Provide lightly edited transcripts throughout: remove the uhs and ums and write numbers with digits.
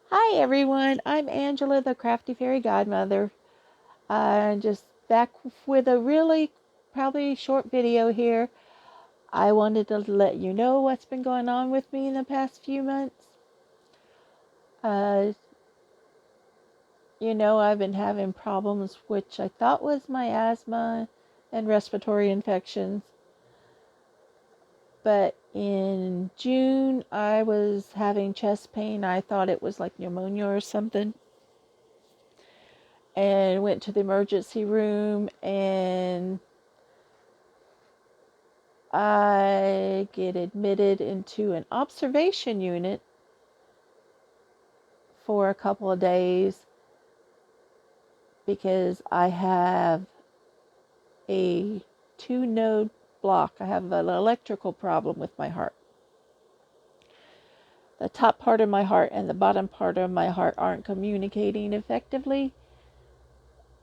Hi everyone, I'm Angela the Crafty Fairy Godmother. I'm just back with a really probably short video here. I wanted to let you know what's been going on with me in the past few months. Uh, I've been having problems which I thought was my asthma and respiratory infections. But in June, I was having chest pain. I thought it was like pneumonia or something. And went to the emergency room, and I get admitted into an observation unit for a couple of days because I have a 2-node block. I have an electrical problem with my heart. The top part of my heart and the bottom part of my heart aren't communicating effectively,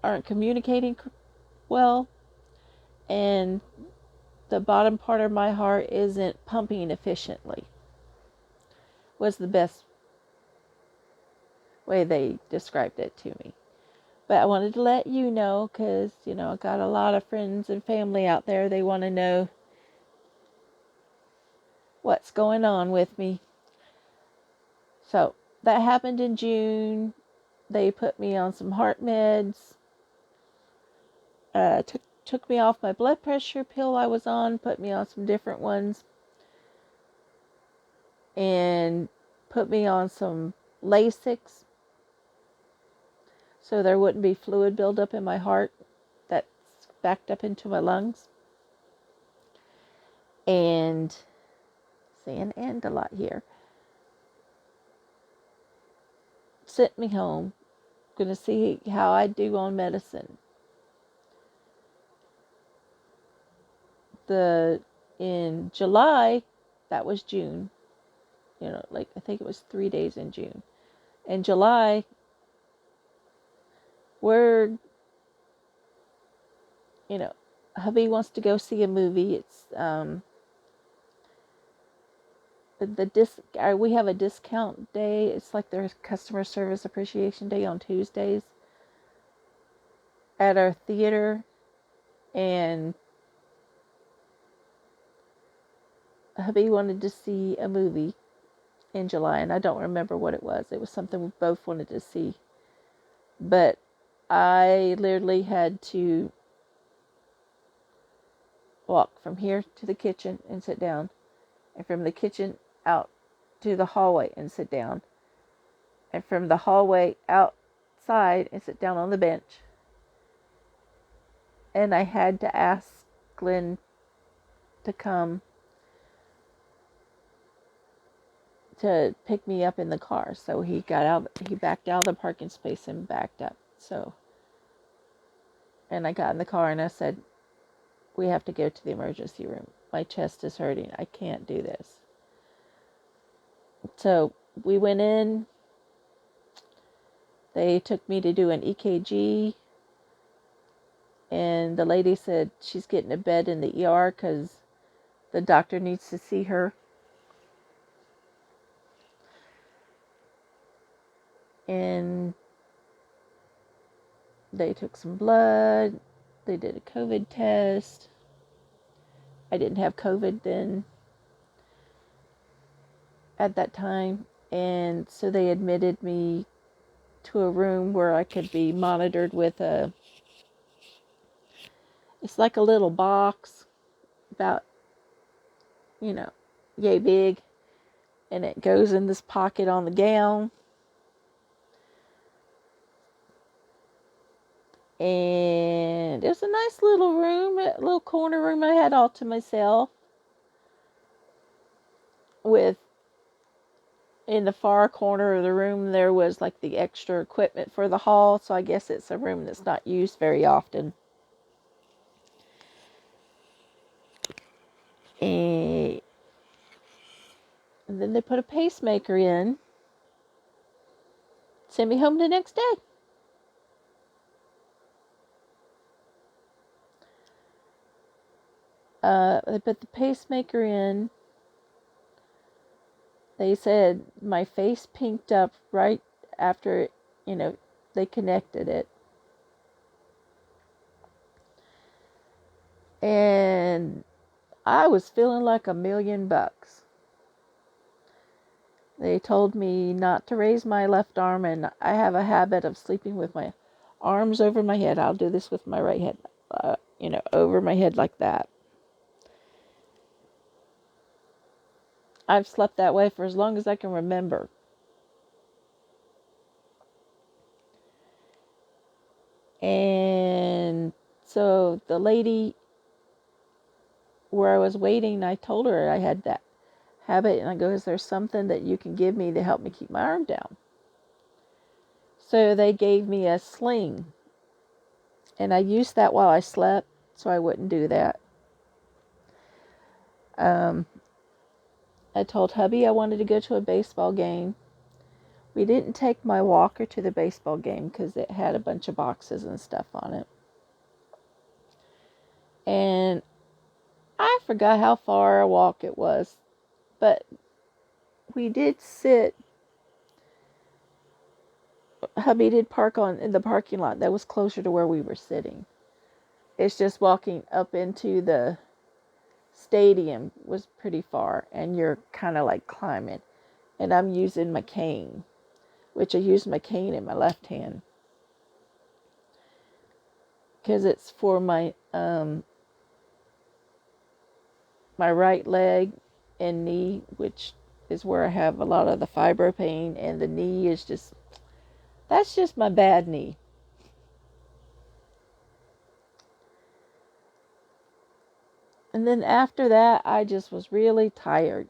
aren't communicating well, and the bottom part of my heart isn't pumping efficiently, was the best way they described it to me. But I wanted to let you know because, I got a lot of friends and family out there. They want to know what's going on with me. So that happened in June. They put me on some heart meds. Took me off my blood pressure pill I was on, put me on some different ones, and put me on some Lasix so there wouldn't be fluid buildup in my heart that's backed up into my lungs. And saying and a lot here. Sent me home. Gonna see how I do on medicine. In July, that was June. I think it was 3 days in June. In July, we're hubby wants to go see a movie. It's we have a discount day. It's like their customer service appreciation day on Tuesdays at our theater, and hubby wanted to see a movie in July, and I don't remember what it was. It was something we both wanted to see, but I literally had to walk from here to the kitchen and sit down, and from the kitchen out to the hallway and sit down, and from the hallway outside and sit down on the bench. And I had to ask Glenn to come to pick me up in the car. So he backed out of the parking space and backed up. And I got in the car and I said, we have to go to the emergency room. My chest is hurting. I can't do this. So we went in. They took me to do an EKG. And the lady said she's getting a bed in the ER because the doctor needs to see her. And they took some blood. They did a COVID test. I didn't have COVID then at that time. And so they admitted me to a room where I could be monitored with it's like a little box about, yay big. And it goes in this pocket on the gown. And it was a nice little room, a little corner room I had all to myself. With, in the far corner of the room, there was like the extra equipment for the hall. So I guess it's a room that's not used very often. And then they put a pacemaker in. Sent me home the next day. They put the pacemaker in. They said my face pinked up right after, you know, they connected it. And I was feeling like $1,000,000. They told me not to raise my left arm, and I have a habit of sleeping with my arms over my head. I'll do this with my right head, over my head like that. I've slept that way for as long as I can remember. And so the lady where I was waiting, I told her I had that habit, and I go, is there something that you can give me to help me keep my arm down? So they gave me a sling, and I used that while I slept, so I wouldn't do that. I told hubby I wanted to go to a baseball game. We didn't take my walker to the baseball game because it had a bunch of boxes and stuff on it. And I forgot how far a walk it was, but we did sit. Hubby did park in the parking lot that was closer to where we were sitting. It's just walking up into the stadium was pretty far, and you're kind of like climbing. And I'm using my cane, which I use my cane in my left hand because it's for my my right leg and knee, which is where I have a lot of the fibro pain, and the knee is that's just my bad knee. And then after that, I just was really tired.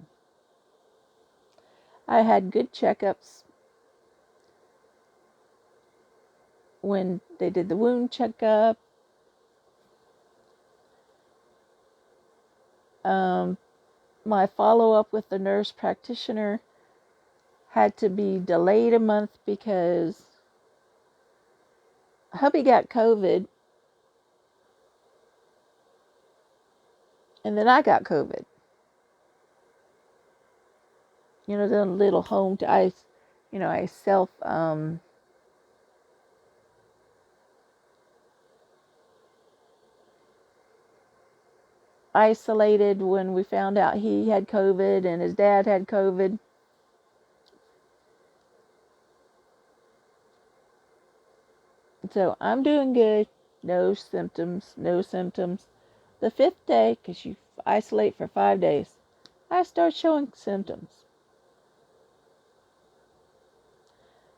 I had good checkups when they did the wound checkup. My follow-up with the nurse practitioner had to be delayed a month because hubby got COVID, and then I got COVID. You know, the little home I self isolated when we found out he had COVID and his dad had COVID. So I'm doing good. No symptoms, no symptoms. The 5th day, because you isolate for 5 days, I start showing symptoms.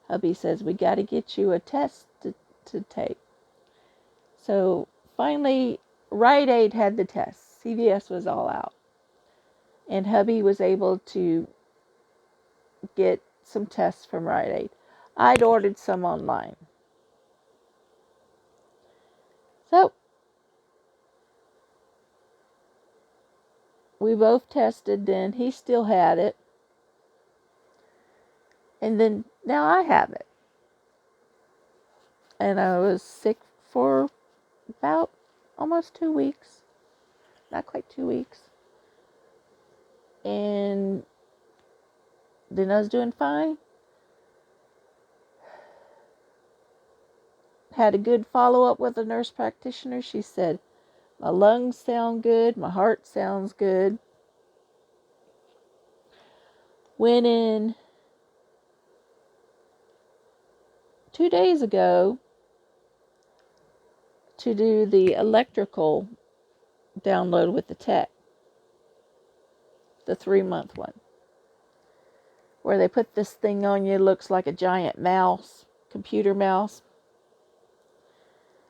Hubby says, we got to get you a test to take. So finally, Rite Aid had the test. CVS was all out. And hubby was able to get some tests from Rite Aid. I'd ordered some online. So we both tested then. He still had it. And then now I have it. And I was sick for about almost 2 weeks. Not quite 2 weeks. And then I was doing fine. Had a good follow-up with the nurse practitioner. She said, my lungs sound good. My heart sounds good. Went in 2 days ago to do the electrical download with the tech. The 3-month one. Where they put this thing on you, looks like a giant mouse, computer mouse.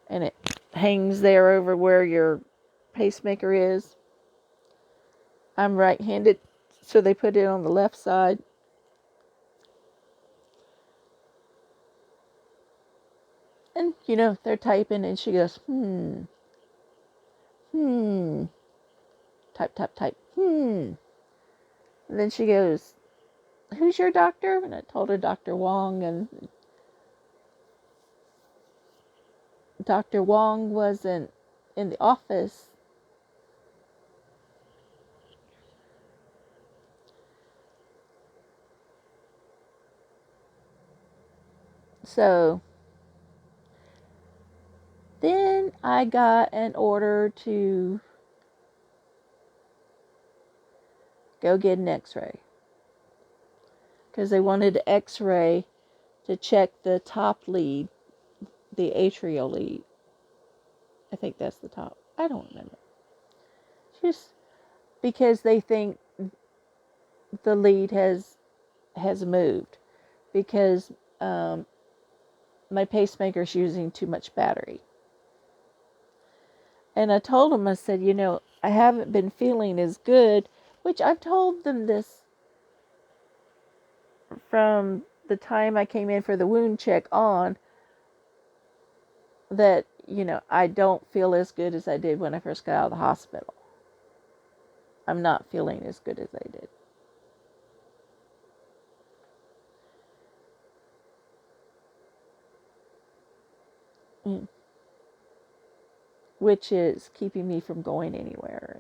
And it hangs there over where your pacemaker is. I'm right-handed, so they put it on the left side. And, they're typing, and she goes, type, type, type, And then she goes, who's your doctor? And I told her Dr. Wong, and Dr. Wong wasn't in the office. So then I got an order to go get an x-ray. Because they wanted an x-ray to check the top lead, the atrial lead. I think that's the top. I don't remember. Just because they think the lead has moved. Because my pacemaker's using too much battery. And I told them, I said, I haven't been feeling as good, which I've told them this from the time I came in for the wound check on, that, I don't feel as good as I did when I first got out of the hospital. I'm not feeling as good as I did. Which is keeping me from going anywhere.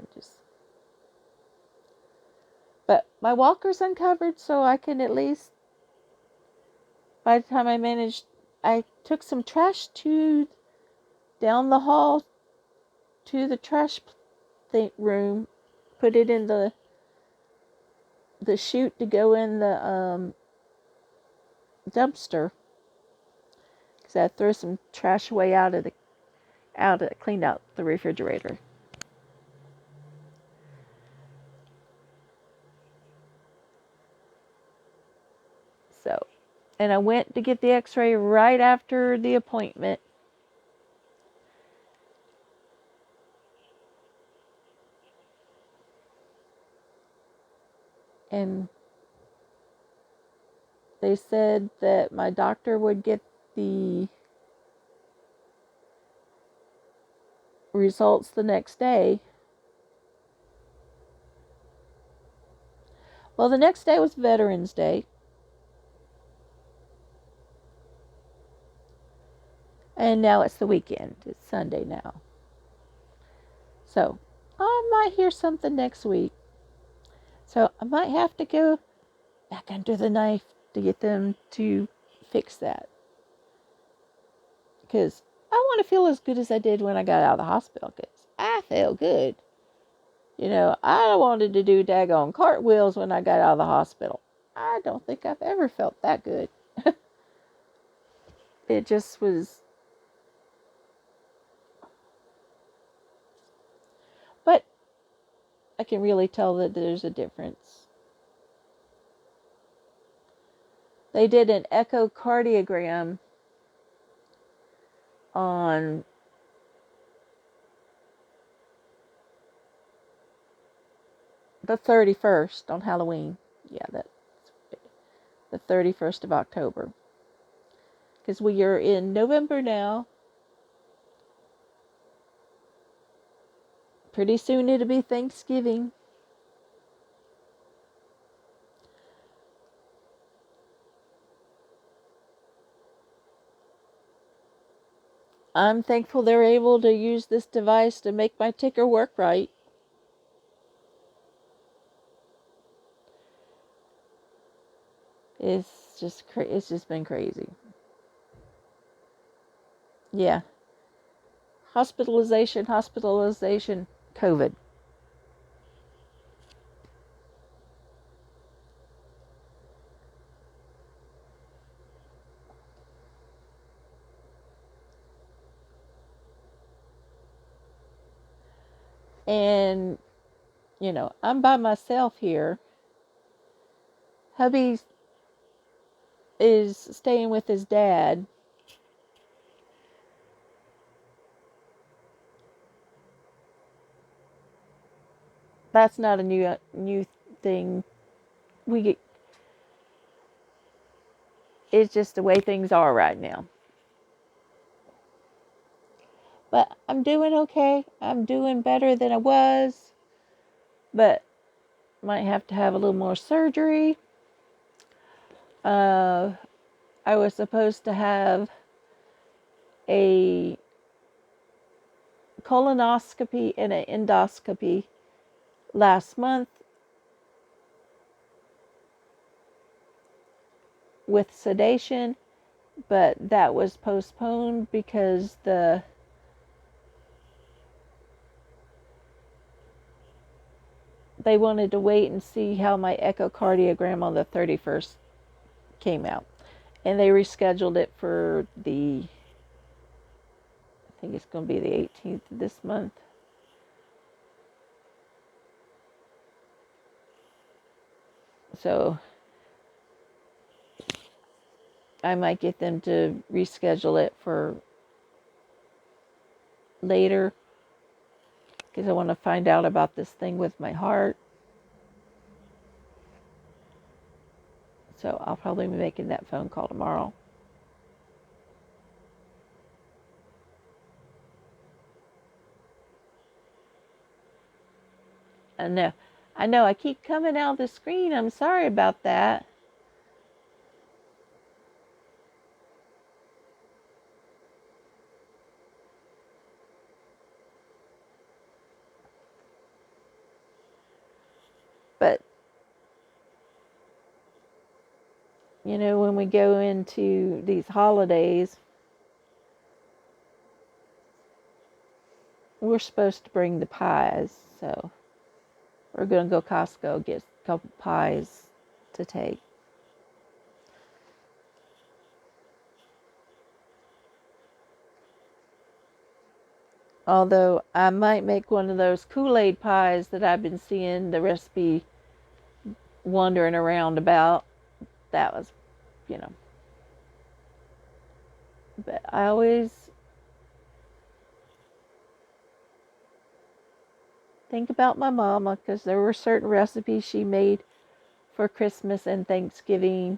But my walker's uncovered, so I can at least, by the time I took some trash down the hall to the trash room, put it in the chute to go in the dumpster, because I threw some trash away cleaned out the refrigerator. So, and I went to get the x-ray right after the appointment. And they said that my doctor would get the results the next day. Well, the next day was Veterans Day. And now it's the weekend. It's Sunday now. So, I might hear something next week. So, I might have to go back under the knife to get them to fix that. Because I want to feel as good as I did when I got out of the hospital. Because I felt good. I wanted to do daggone cartwheels when I got out of the hospital. I don't think I've ever felt that good. It just was. But I can really tell that there's a difference. They did an echocardiogram on the 31st, on Halloween. Yeah, that's the 31st of October. Because we are in November now. Pretty soon it'll be Thanksgiving. I'm thankful they're able to use this device to make my ticker work right. It's just been crazy. Yeah. Hospitalization, COVID. And, I'm by myself here. Hubby is staying with his dad. That's not a new thing. It's just the way things are right now. But I'm doing okay. I'm doing better than I was. But might have to have a little more surgery. I was supposed to have a colonoscopy and an endoscopy last month with sedation but that was postponed because they wanted to wait and see how my echocardiogram on the 31st came out. And they rescheduled it for I think it's going to be the 18th of this month. So I might get them to reschedule it for later because I want to find out about this thing with my heart. So I'll probably be making that phone call tomorrow. I know, I keep coming out of the screen. I'm sorry about that. But, you know, when we go into these holidays, we're supposed to bring the pies. So we're going to go Costco, get a couple pies to take. Although I might make one of those Kool-Aid pies that I've been seeing the recipe wandering around about. That was, you know. But I always think about my mama because there were certain recipes she made for Christmas and Thanksgiving.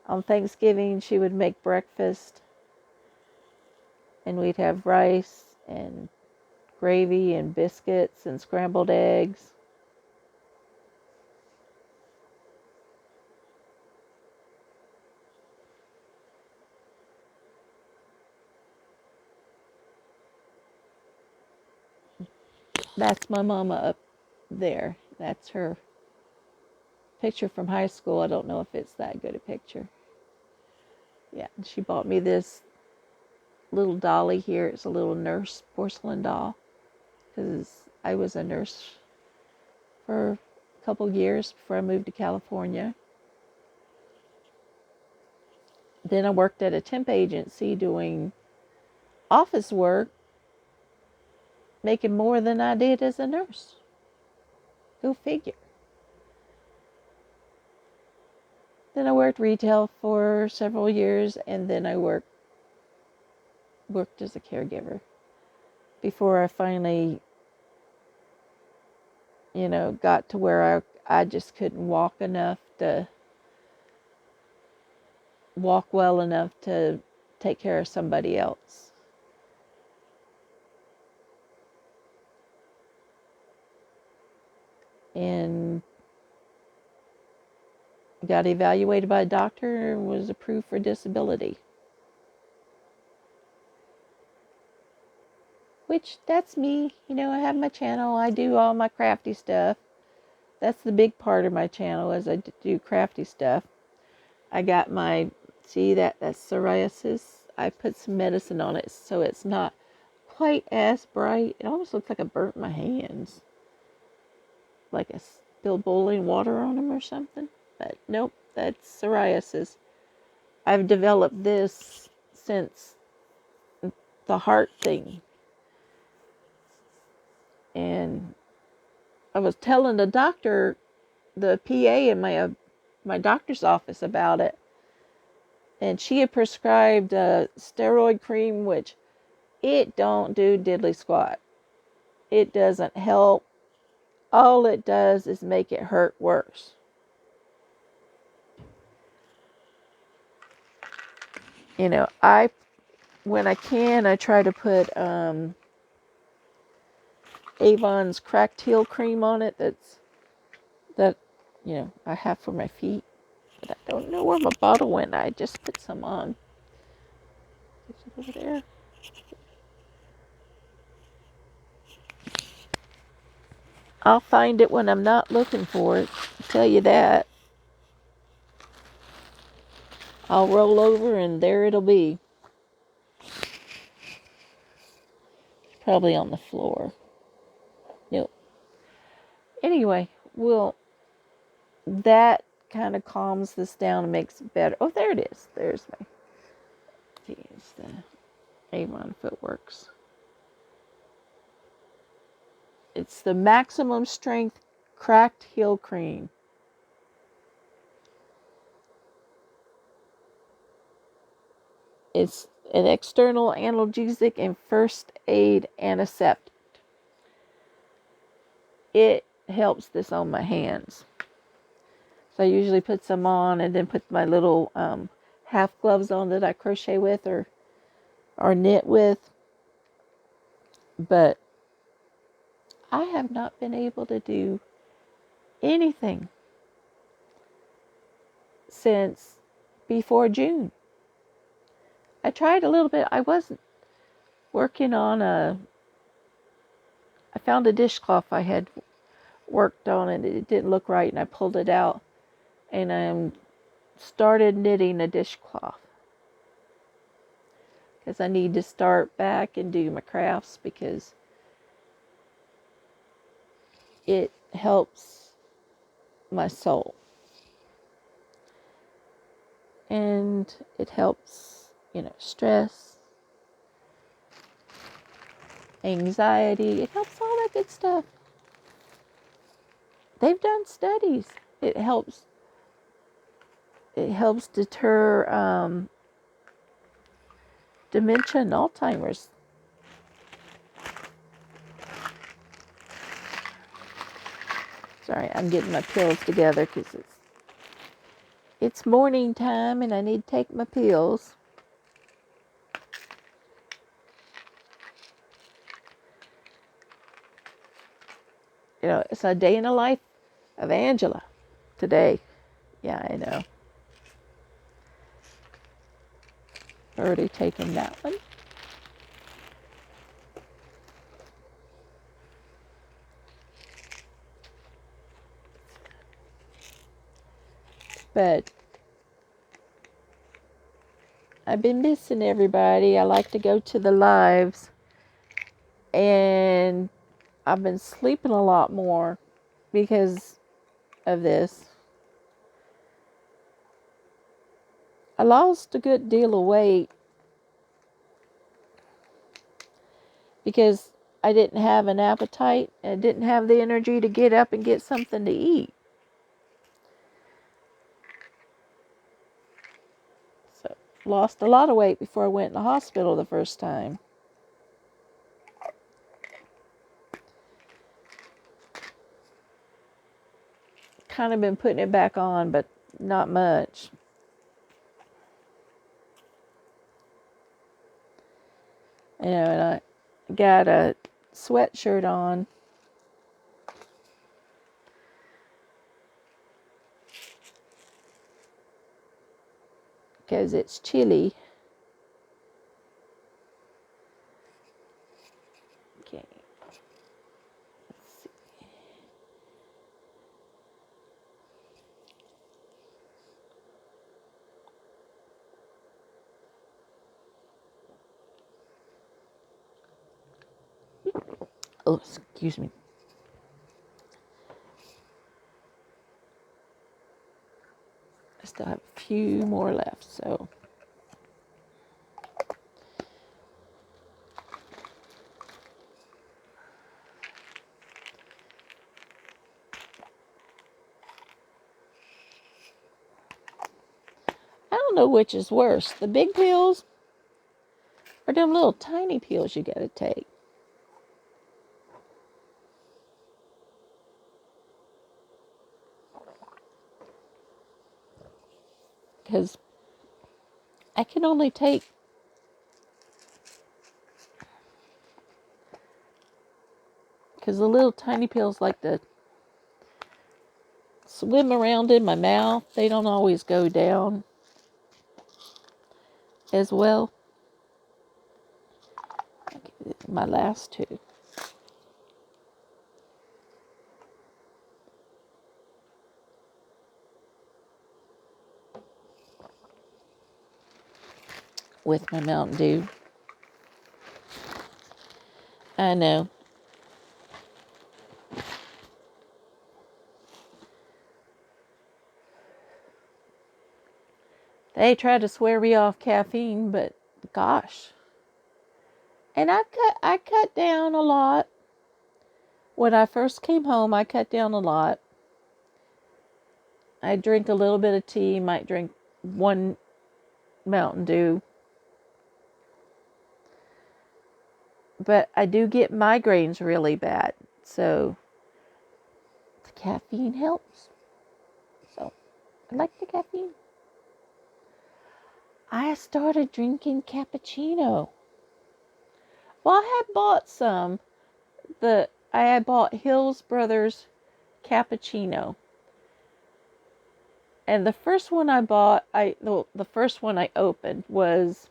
On Thanksgiving, she would make breakfast, and we'd have rice and gravy and biscuits and scrambled eggs. That's my mama up there. That's her picture from high school. I don't know if it's that good a picture. Yeah, she bought me this little dolly here. It's a little nurse porcelain doll because I was a nurse for a couple years before I moved to California. Then I worked at a temp agency doing office work, making more than I did as a nurse. Go figure. Then I worked retail for several years, and then I worked as a caregiver before I finally, you know, got to where I just couldn't walk well enough to take care of somebody else. And got evaluated by a doctor and was approved for disability. Which, that's me. You know, I have my channel. I do all my crafty stuff. That's the big part of my channel, is I do crafty stuff. I got my, see that's psoriasis. I put some medicine on it so it's not quite as bright. It almost looks like I burnt my hands. Like I spilled boiling water on them or something. But nope, that's psoriasis. I've developed this since the heart thing. And I was telling the doctor, the PA in my doctor's office about it. And she had prescribed a steroid cream, which it don't do diddly squat. It doesn't help. All it does is make it hurt worse. You know, when I can, I try to put Avon's cracked heel cream on it. That you know I have for my feet, but I don't know where my bottle went. I just put some on. Is it over there? I'll find it when I'm not looking for it. I'll tell you that. I'll roll over and there it'll be. Probably on the floor. Yep. Anyway, well, that kind of calms this down and makes it better. Oh, there it is. There's my, it's the Avon Footworks. It's the maximum strength cracked heel cream. It's an external analgesic and first aid antiseptic. It helps this on my hands. So I usually put some on and then put my little half gloves on that I crochet with or knit with. But I have not been able to do anything since before June. I tried a little bit. I wasn't working on I found a dishcloth I had worked on and it didn't look right and I pulled it out and I started knitting a dishcloth. Because I need to start back and do my crafts because it helps my soul. And it helps, stress, anxiety. It helps all that good stuff. They've done studies. It helps deter dementia and Alzheimer's. Sorry, I'm getting my pills together because it's morning time and I need to take my pills. It's a day in the life of Angela today. Yeah, I know. Already taken that one. But I've been missing everybody. I like to go to the lives. And I've been sleeping a lot more because of this. I lost a good deal of weight because I didn't have an appetite and I didn't have the energy to get up and get something to eat. So, lost a lot of weight before I went in the hospital the first time. Kind of been putting it back on, but not much. And I got a sweatshirt on. Because it's chilly. Okay. Let's see. Oh, excuse me. I still have a few more left, so. I don't know which is worse, the big pills or them little tiny pills you gotta take. Because I can only take because the little tiny pills like to swim around in my mouth. They don't always go down as well. Okay, my last two. with my Mountain Dew. I know. They tried to swear me off caffeine, but gosh. And I cut down a lot. When I first came home, I cut down a lot. I drink a little bit of tea, might drink one Mountain Dew. But I do get migraines really bad. So the caffeine helps. So I like the caffeine. I started drinking cappuccino. Well, I had bought some. I had bought Hills Brothers cappuccino. And the first one I bought, the first one I opened was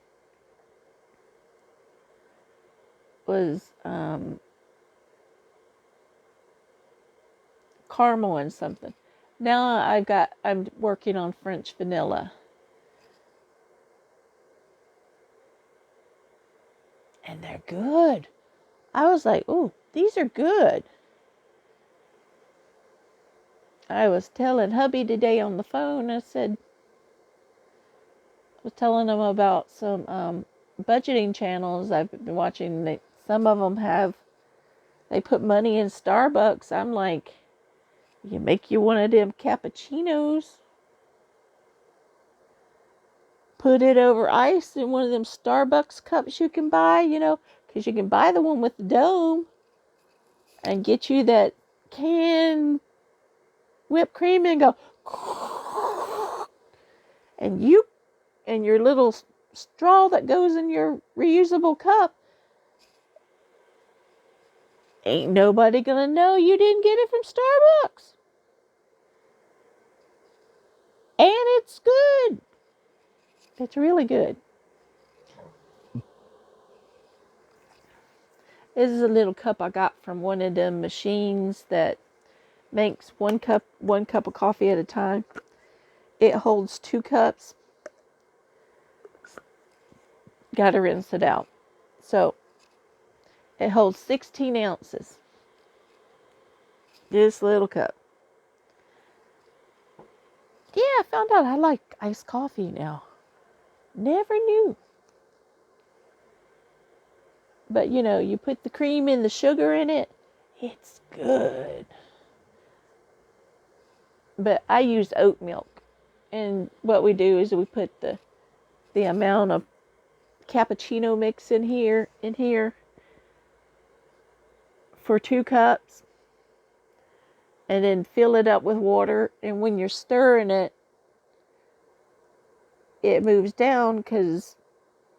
caramel and something. Now I'm working on French vanilla. And they're good. I was like, "Ooh, these are good." I was telling hubby today on the phone, I was telling him about some budgeting channels I've been watching. Some of them they put money in Starbucks. I'm like, you make you one of them cappuccinos, put it over ice in one of them Starbucks cups you can buy, because you can buy the one with the dome and get you that canned whipped cream and go, and your little straw that goes in your reusable cup, ain't nobody gonna know you didn't get it from Starbucks. And it's good. It's really good. This is a little cup I got from one of them machines that makes one cup of coffee at a time. It holds 2 cups. Gotta rinse it out. So it holds 16 ounces. This little cup. Yeah, I found out I like iced coffee now. Never knew. But you put the cream and the sugar in it. It's good. But I use oat milk. And what we do is we put the amount of cappuccino mix in here for 2 cups. And then fill it up with water. And when you're stirring it, it moves down because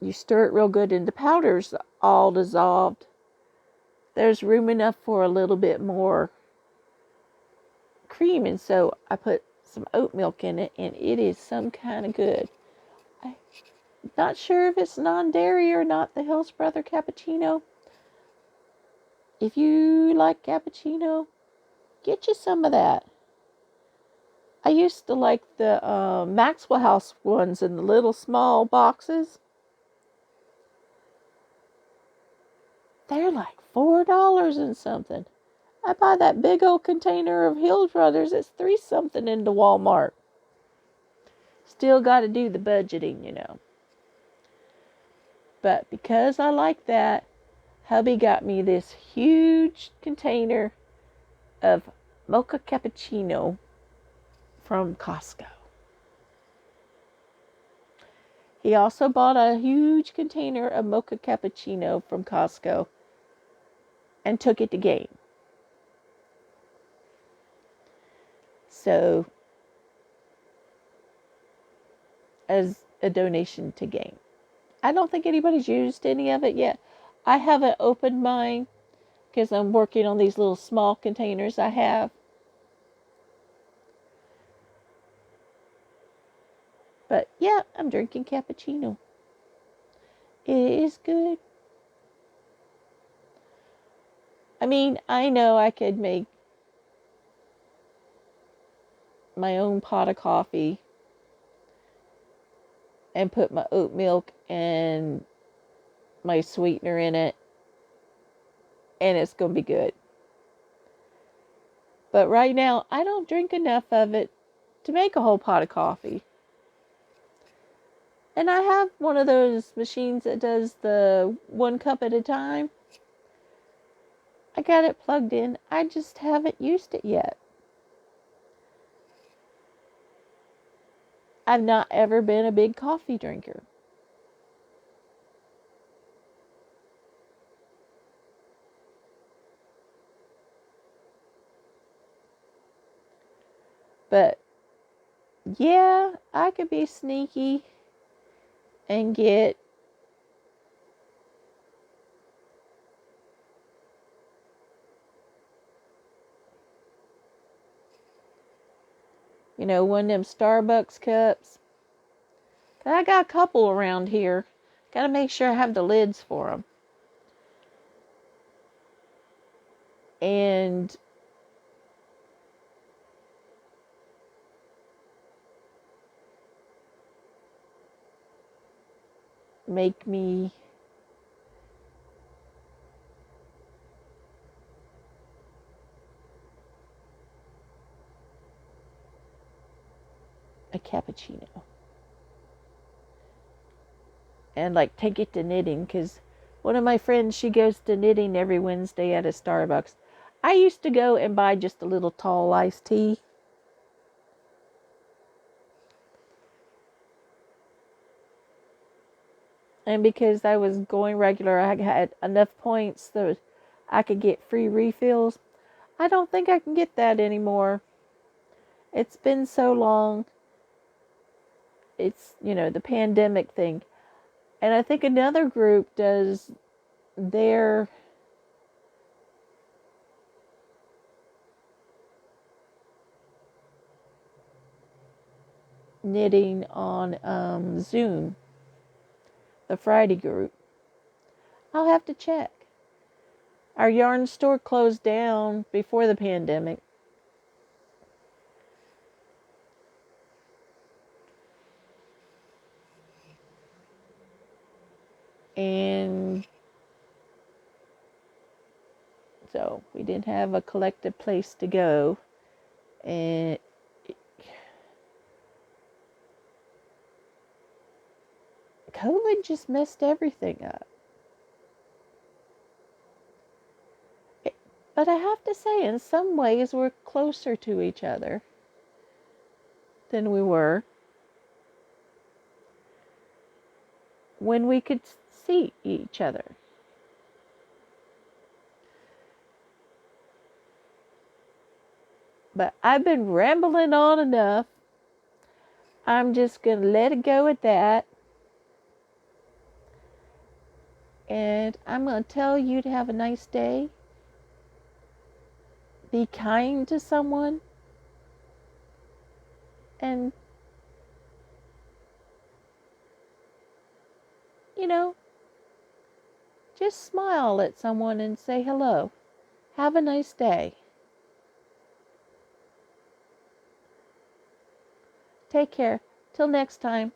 you stir it real good and the powder's all dissolved. There's room enough for a little bit more cream, and so I put some oat milk in it, and it is some kind of good. I'm not sure if it's non-dairy or not, the Hills Brother cappuccino. If you like cappuccino, get you some of that. I used to like the Maxwell House ones in the little small boxes. They're like $4 and something. I buy that big old container of Hills Brothers. It's $3 something into Walmart. Still got to do the budgeting, But because I like that, hubby got me this huge container of mocha cappuccino from Costco. He also bought a huge container of mocha cappuccino from Costco and took it to game. So, as a donation to game. I don't think anybody's used any of it yet. I haven't opened mine because I'm working on these little small containers I have. But yeah, I'm drinking cappuccino. It is good. I mean, I know I could make my own pot of coffee and put my oat milk and my sweetener in it, and it's going to be good. But right now, I don't drink enough of it to make a whole pot of coffee. And I have one of those machines that does the 1 cup at a time. I got it plugged in. I just haven't used it yet. I've not ever been a big coffee drinker. But yeah, I could be sneaky and get one of them Starbucks cups. I got a couple around here. Got to make sure I have the lids for them. And make me a cappuccino. And take it to knitting, because one of my friends, she goes to knitting every Wednesday at a Starbucks. I used to go and buy just a little tall iced tea. And because I was going regular, I had enough points that I could get free refills. I don't think I can get that anymore. It's been so long. It's, the pandemic thing. And I think another group does their knitting on Zoom, the Friday group. I'll have to check. Our yarn store closed down before the pandemic. And so we didn't have a collective place to go. And COVID just messed everything up. But I have to say, in some ways, we're closer to each other than we were when we could see each other. But I've been rambling on enough. I'm just going to let it go at that. And I'm going to tell you to have a nice day. Be kind to someone. And, just smile at someone and say hello. Have a nice day. Take care. Till next time.